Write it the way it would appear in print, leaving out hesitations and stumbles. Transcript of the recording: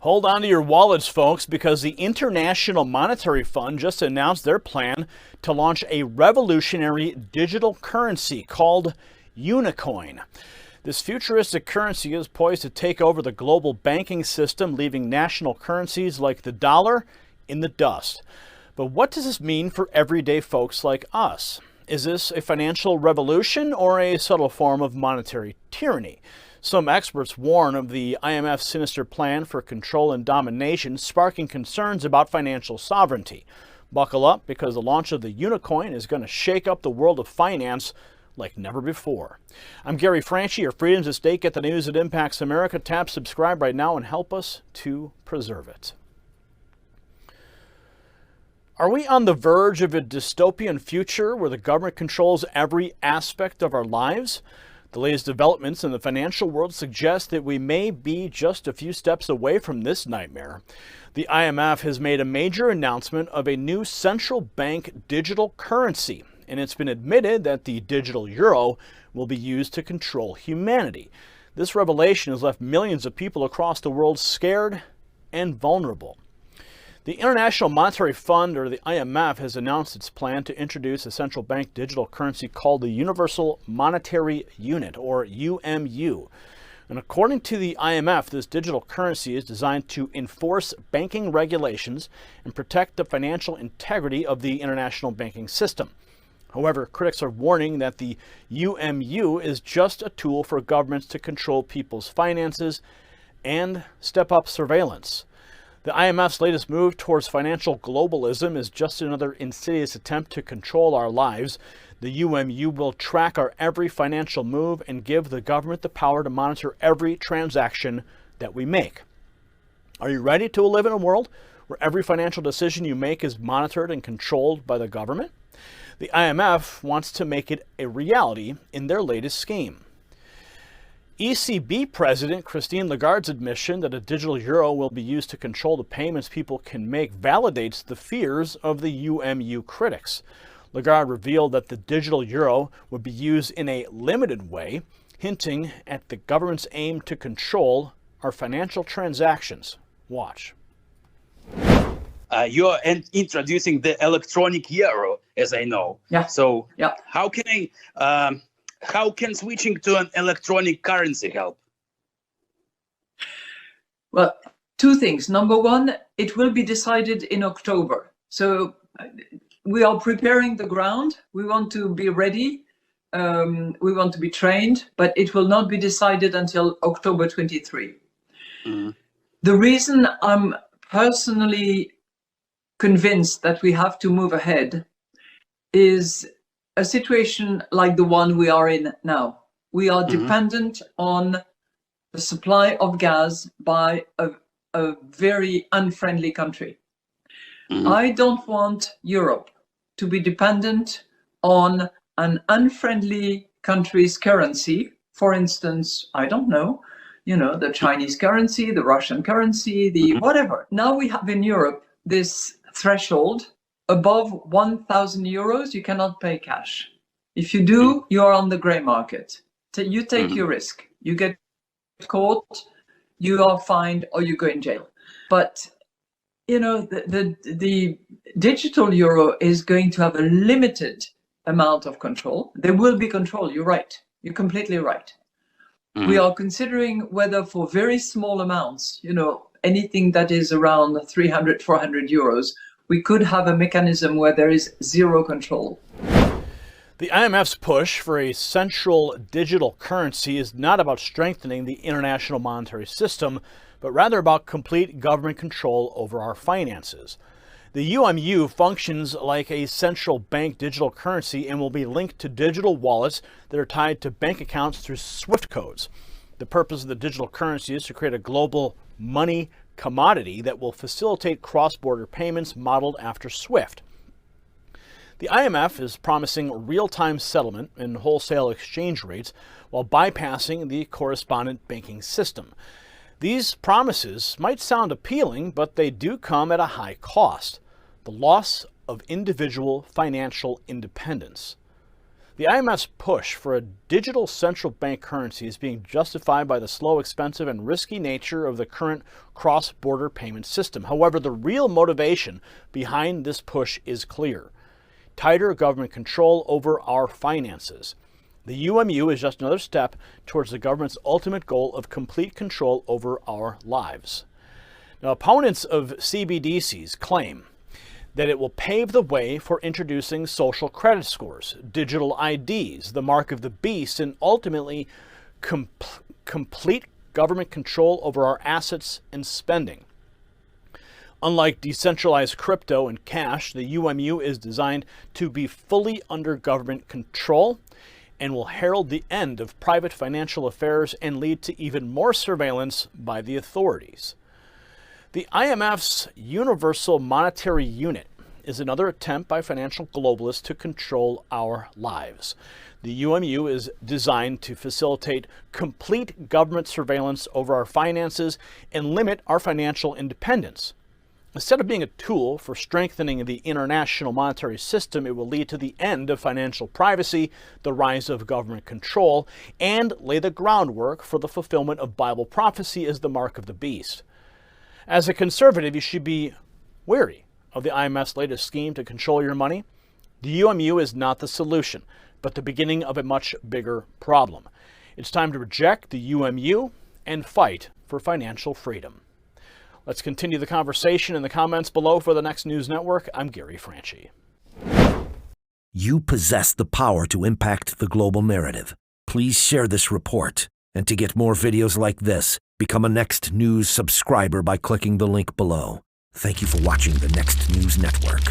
Hold on to your wallets, folks, because the International Monetary Fund just announced their plan to launch a revolutionary digital currency called Unicoin. This futuristic currency is poised to take over the global banking system, leaving national currencies like the dollar in the dust. But what does this mean for everyday folks like us? Is this a financial revolution or a subtle form of monetary tyranny? Some experts warn of the IMF's sinister plan for control and domination, sparking concerns about financial sovereignty. Buckle up, because the launch of the Unicoin is going to shake up the world of finance like never before. I'm Gary Franchi, your freedoms at stake. Get the news that impacts America. Tap subscribe right now and help us to preserve it. Are we on the verge of a dystopian future where the government controls every aspect of our lives? The latest developments in the financial world suggest that we may be just a few steps away from this nightmare. The IMF has made a major announcement of a new central bank digital currency, and it's been admitted that the digital euro will be used to control humanity. This revelation has left millions of people across the world scared and vulnerable. The International Monetary Fund, or the IMF, has announced its plan to introduce a central bank digital currency called the Universal Monetary Unit, or UMU. And according to the IMF, this digital currency is designed to enforce banking regulations and protect the financial integrity of the international banking system. However, critics are warning that the UMU is just a tool for governments to control people's finances and step up surveillance. The IMF's latest move towards financial globalism is just another insidious attempt to control our lives. The UMU will track our every financial move and give the government the power to monitor every transaction that we make. Are you ready to live in a world where every financial decision you make is monitored and controlled by the government? The IMF wants to make it a reality in their latest scheme. ECB President Christine Lagarde's admission that a digital euro will be used to control the payments people can make validates the fears of the UMU critics. Lagarde revealed that the digital euro would be used in a limited way, hinting at the government's aim to control our financial transactions. Watch. You're introducing the electronic euro, as I know. Yeah. So yeah. How can switching to an electronic currency help? Well, two things. Number one, it will be decided in October. So we are preparing the ground. We want to be ready. We want to be trained, but it will not be decided until October 23. Mm-hmm. The reason I'm personally convinced that we have to move ahead is a situation like the one we are in now. We are dependent on the supply of gas by a very unfriendly country. I don't want Europe to be dependent on an unfriendly country's currency. For instance, I don't know, the Chinese currency, the Russian currency, the whatever. Now we have in Europe this threshold. Above 1,000 euros, you cannot pay cash. If you do, you are on the gray market. So you take your risk. You get caught, you are fined, or you go in jail. But, the digital euro is going to have a limited amount of control. There will be control. You're right. You're completely right. We are considering whether for very small amounts, anything that is around 300, 400 euros, we could have a mechanism where there is zero control. The IMF's push for a central digital currency is not about strengthening the international monetary system, but rather about complete government control over our finances. The UMU functions like a central bank digital currency and will be linked to digital wallets that are tied to bank accounts through SWIFT codes. The purpose of the digital currency is to create a global money commodity that will facilitate cross-border payments modeled after SWIFT. The IMF is promising real-time settlement and wholesale exchange rates while bypassing the correspondent banking system. These promises might sound appealing, but they do come at a high cost: the loss of individual financial independence. The IMF's push for a digital central bank currency is being justified by the slow, expensive, and risky nature of the current cross-border payment system. However, the real motivation behind this push is clear: tighter government control over our finances. The UMU is just another step towards the government's ultimate goal of complete control over our lives. Now, opponents of CBDCs claim that it will pave the way for introducing social credit scores, digital IDs, the mark of the beast, and ultimately complete government control over our assets and spending. Unlike decentralized crypto and cash, the UMU is designed to be fully under government control and will herald the end of private financial affairs and lead to even more surveillance by the authorities. The IMF's Universal Monetary Unit is another attempt by financial globalists to control our lives. The UMU is designed to facilitate complete government surveillance over our finances and limit our financial independence. Instead of being a tool for strengthening the international monetary system, it will lead to the end of financial privacy, the rise of government control, and lay the groundwork for the fulfillment of Bible prophecy as the mark of the beast. As a conservative, you should be wary of the IMF's latest scheme to control your money. The UMU is not the solution, but the beginning of a much bigger problem. It's time to reject the UMU and fight for financial freedom. Let's continue the conversation in the comments below. For the Next News Network, I'm Gary Franchi. You possess the power to impact the global narrative. Please share this report. And to get more videos like this, become a Next News subscriber by clicking the link below. Thank you for watching the Next News Network.